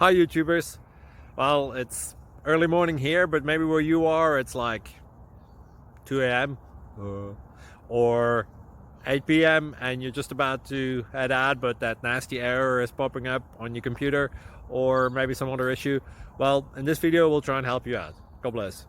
Hi YouTubers. Well, it's early morning here, but maybe where you are it's like 2 a.m. or 8 p.m. and you're just about to head out, but that nasty error is popping up on your computer, or maybe some other issue. Well, in this video we'll try and help you out. God bless.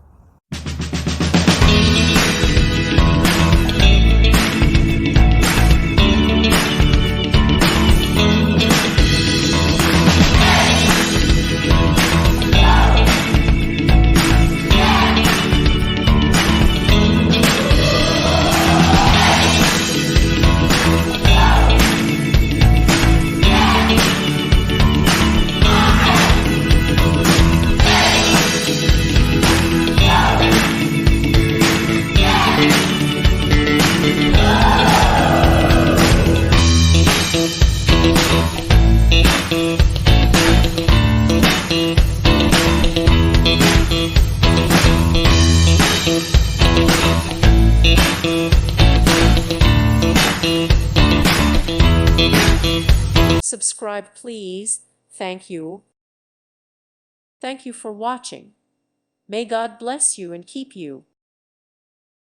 Subscribe, please. Thank you. Thank you for watching. May God bless you and keep you.